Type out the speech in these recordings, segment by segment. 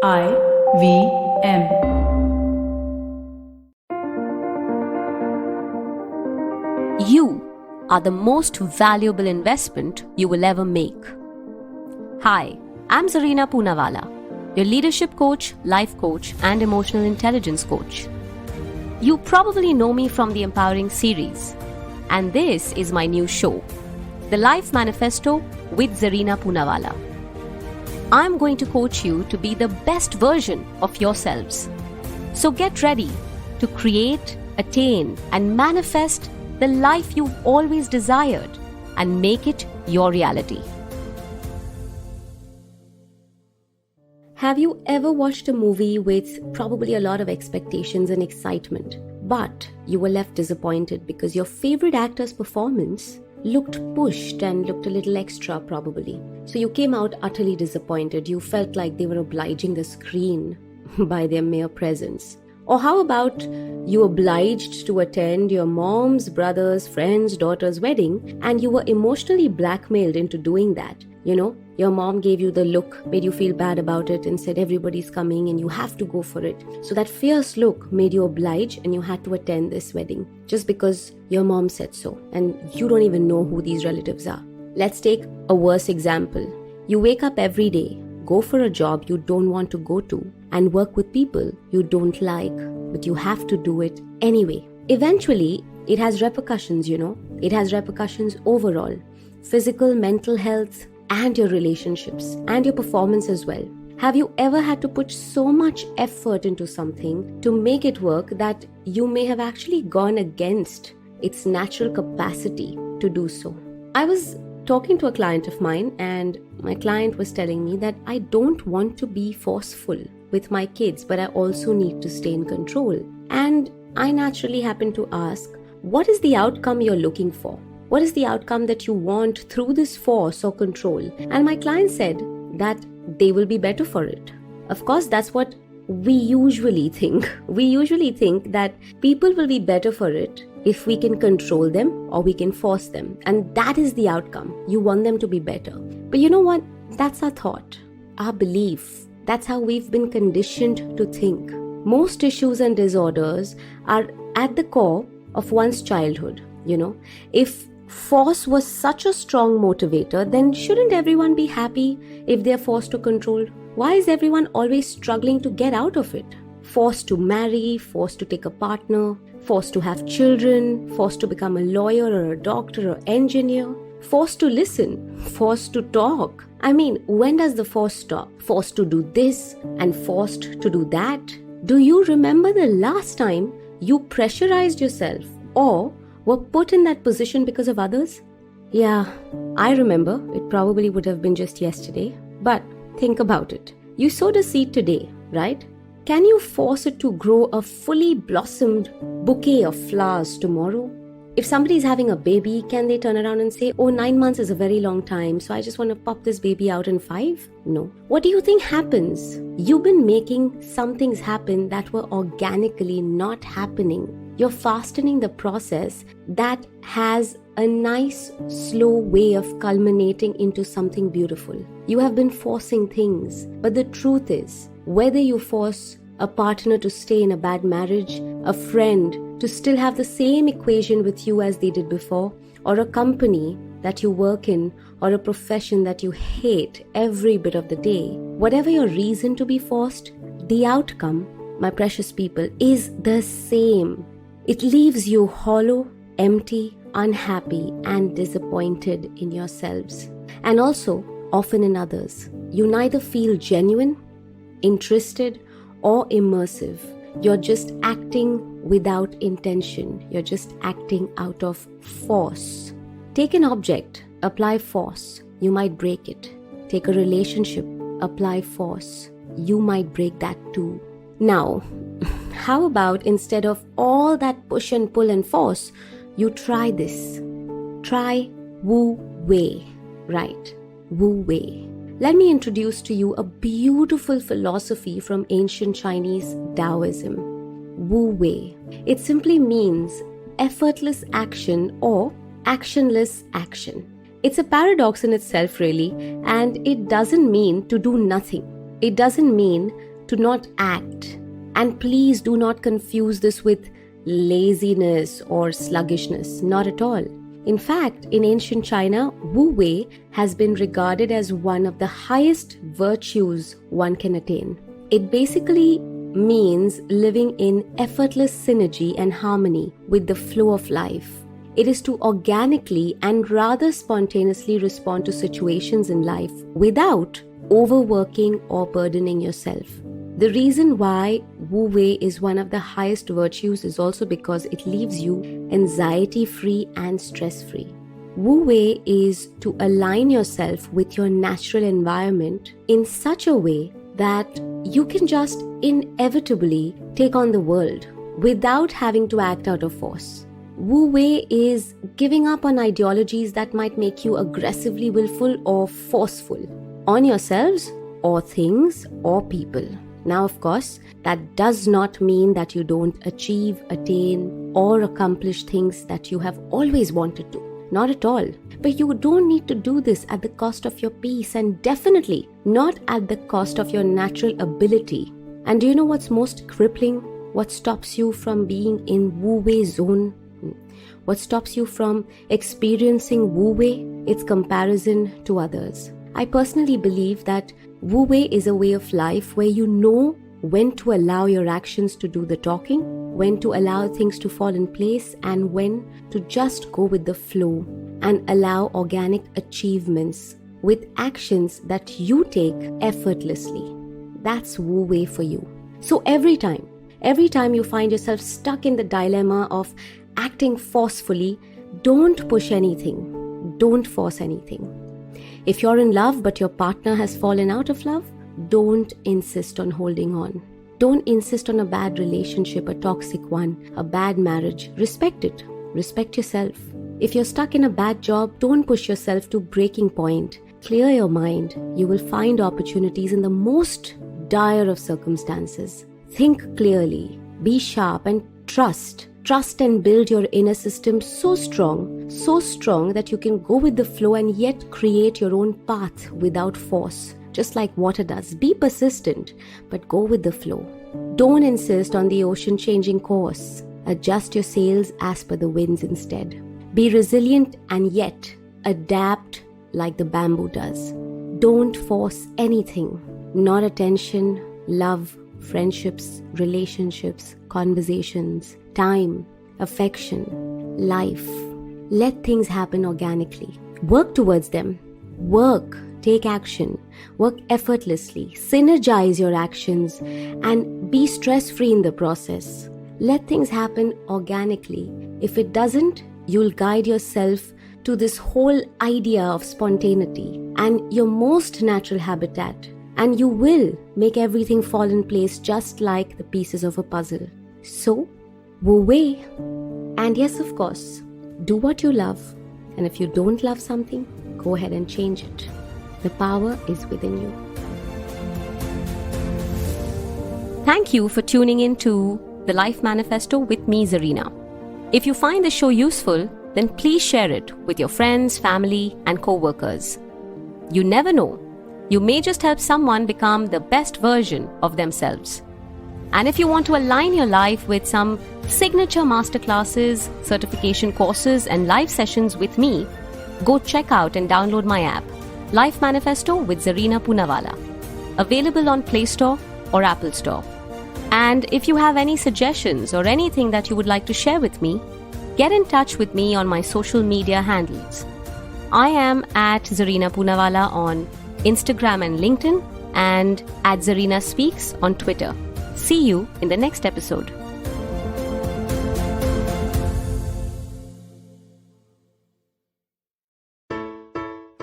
IVM. You are the most valuable investment you will ever make. Hi, I'm Zarina Poonawalla, your leadership coach, life coach, and emotional intelligence coach. You probably know me from the Empowering series, and this is my new show, The Life Manifesto with Zarina Poonawalla. I'm going to coach you to be the best version of yourselves. So get ready to create, attain, and manifest the life you've always desired and make it your reality. Have you ever watched a movie with probably a lot of expectations and excitement, but you were left disappointed because your favorite actor's performance looked pushed and looked a little extra probably? So you came out utterly disappointed. You felt like they were obliging the screen by their mere presence. Or how about you obliged to attend your mom's, brother's, friend's, daughter's wedding and you were emotionally blackmailed into doing that? You know, your mom gave you the look, made you feel bad about it and said everybody's coming and you have to go for it. So that fierce look made you oblige and you had to attend this wedding just because your mom said so and you don't even know who these relatives are. Let's take a worse example. You wake up every day, go for a job you don't want to go to and work with people you don't like, but you have to do it anyway. Eventually, it has repercussions, you know. It has repercussions overall. Physical, mental health, and your relationships, and your performance as well. Have you ever had to put so much effort into something to make it work that you may have actually gone against its natural capacity to do so? I was talking to a client of mine, and my client was telling me that I don't want to be forceful with my kids, but I also need to stay in control. And I naturally happened to ask, what is the outcome you're looking for? What is the outcome that you want through this force or control? And my client said that they will be better for it. Of course, that's what we usually think. We usually think that people will be better for it if we can control them or we can force them. And that is the outcome. You want them to be better. But you know what? That's our thought, our belief. That's how we've been conditioned to think. Most issues and disorders are at the core of one's childhood. You know, if force was such a strong motivator, then shouldn't everyone be happy if they're forced to control? Why is everyone always struggling to get out of it? Forced to marry, forced to take a partner, forced to have children, forced to become a lawyer or a doctor or engineer, forced to listen, forced to talk. I mean, when does the force stop? Forced to do this and forced to do that? Do you remember the last time you pressurized yourself or were put in that position because of others? Yeah, I remember. It probably would have been just yesterday. But think about it. You sowed a seed today, right? Can you force it to grow a fully blossomed bouquet of flowers tomorrow? If somebody's having a baby, can they turn around and say, oh, 9 months is a very long time, so I just want to pop this baby out in 5? No. What do you think happens? You've been making some things happen that were organically not happening. You're fastening the process that has a nice, slow way of culminating into something beautiful. You have been forcing things, but the truth is, whether you force a partner to stay in a bad marriage, a friend to still have the same equation with you as they did before, or a company that you work in, or a profession that you hate every bit of the day, whatever your reason to be forced, the outcome, my precious people, is the same. It leaves you hollow, empty, unhappy, and disappointed in yourselves, and also often in others. You neither feel genuine, interested, or immersive. You're just acting without intention. You're just acting out of force. Take an object, apply force. You might break it. Take a relationship, apply force. You might break that too. Now, how about instead of all that push and pull and force, you try this. Try Wu Wei. Right, Wu Wei. Let me introduce to you a beautiful philosophy from ancient Chinese Taoism. Wu Wei. It simply means effortless action or actionless action. It's a paradox in itself really, and it doesn't mean to do nothing. It doesn't mean to not act. And please do not confuse this with laziness or sluggishness. Not at all. In fact, in ancient China, Wu Wei has been regarded as one of the highest virtues one can attain. It basically means living in effortless synergy and harmony with the flow of life. It is to organically and rather spontaneously respond to situations in life without overworking or burdening yourself. The reason why Wu Wei is one of the highest virtues is also because it leaves you anxiety-free and stress-free. Wu Wei is to align yourself with your natural environment in such a way that you can just inevitably take on the world without having to act out of force. Wu Wei is giving up on ideologies that might make you aggressively willful or forceful on yourselves or things or people. Now, of course, that does not mean that you don't achieve, attain, or accomplish things that you have always wanted to. Not at all. But you don't need to do this at the cost of your peace, and definitely not at the cost of your natural ability. And do you know what's most crippling? What stops you from being in Wu Wei zone? What stops you from experiencing Wu Wei? It's comparison to others. I personally believe that Wu Wei is a way of life where you know when to allow your actions to do the talking, when to allow things to fall in place, and when to just go with the flow and allow organic achievements with actions that you take effortlessly. That's Wu Wei for you. So every time you find yourself stuck in the dilemma of acting forcefully, don't push anything. Don't force anything. If you're in love but your partner has fallen out of love, don't insist on holding on. Don't insist on a bad relationship, a toxic one, a bad marriage. Respect it. Respect yourself. If you're stuck in a bad job, don't push yourself to breaking point. Clear your mind. You will find opportunities in the most dire of circumstances. Think clearly. Be sharp and trust. Trust and build your inner system so strong that you can go with the flow and yet create your own path without force, just like water does. Be persistent, but go with the flow. Don't insist on the ocean changing course. Adjust your sails as per the winds instead. Be resilient and yet adapt like the bamboo does. Don't force anything. Not attention, love, friendships, relationships, conversations, time, affection, life. Let things happen organically. Work towards them. Work, take action, work effortlessly, synergize your actions, and be stress-free in the process. Let things happen organically. If it doesn't, you'll guide yourself to this whole idea of spontaneity and your most natural habitat, and you will make everything fall in place just like the pieces of a puzzle. So, Wu Wei. And yes, of course, do what you love. And if you don't love something, go ahead and change it. The power is within you. Thank you for tuning in to The Life Manifesto with me, Zarina. If you find the show useful, then please share it with your friends, family, and co-workers. You never know. You may just help someone become the best version of themselves. And if you want to align your life with some signature masterclasses, certification courses, and live sessions with me, go check out and download my app, Life Manifesto with Zarina Poonawalla, available on Play Store or Apple Store. And if you have any suggestions or anything that you would like to share with me, get in touch with me on my social media handles. I am at Zarina Poonawalla on Instagram and LinkedIn, and at Zarina Speaks on Twitter. See you in the next episode.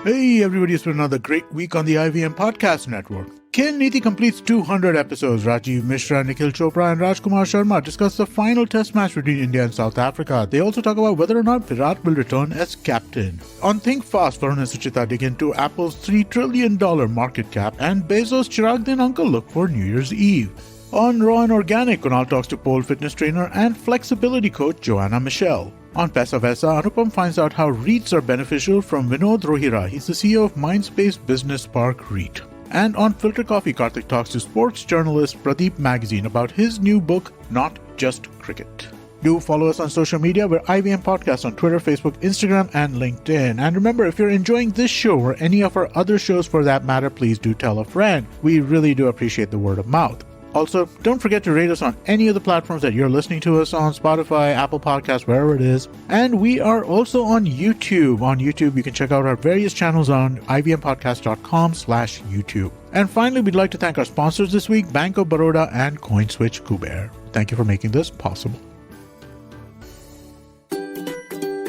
Hey everybody, it's been another great week on the IVM Podcast Network. Kin Niti completes 200 episodes. Rajiv Mishra, Nikhil Chopra and Rajkumar Sharma discuss the final test match between India and South Africa. They also talk about whether or not Virat will return as captain. On Think Fast, Varun and Suchita dig into Apple's $3 trillion market cap, and Bezos' Chiragdin uncle look for New Year's Eve. On Raw and Organic, Kunal talks to pole fitness trainer and flexibility coach Joanna Michelle. On Pesa Vesa, Anupam finds out how REITs are beneficial from Vinod Rohira. He's the CEO of Mindspace Business Park REIT. And on Filter Coffee, Karthik talks to sports journalist Pradeep Magazine about his new book, Not Just Cricket. Do follow us on social media. We're IVM Podcast on Twitter, Facebook, Instagram, and LinkedIn. And remember, if you're enjoying this show or any of our other shows for that matter, please do tell a friend. We really do appreciate the word of mouth. Also, don't forget to rate us on any of the platforms that you're listening to us on, Spotify, Apple Podcasts, wherever it is. And we are also on YouTube. On YouTube, you can check out our various channels on ivmpodcast.com/YouTube. And finally, we'd like to thank our sponsors this week, Bank of Baroda and CoinSwitch Kuber. Thank you for making this possible.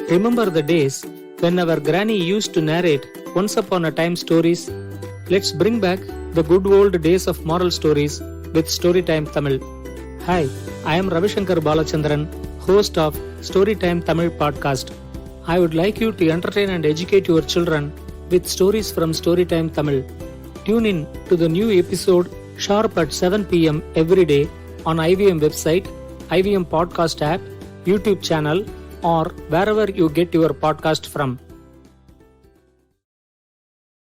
Remember the days when our granny used to narrate once upon a time stories? Let's bring back the good old days of moral stories with Storytime Tamil. Hi, I am Ravishankar Balachandran, host of Storytime Tamil podcast. I would like you to entertain and educate your children with stories from Storytime Tamil. Tune in to the new episode sharp at 7 p.m. every day on IVM website, IVM podcast app, YouTube channel, or wherever you get your podcast from.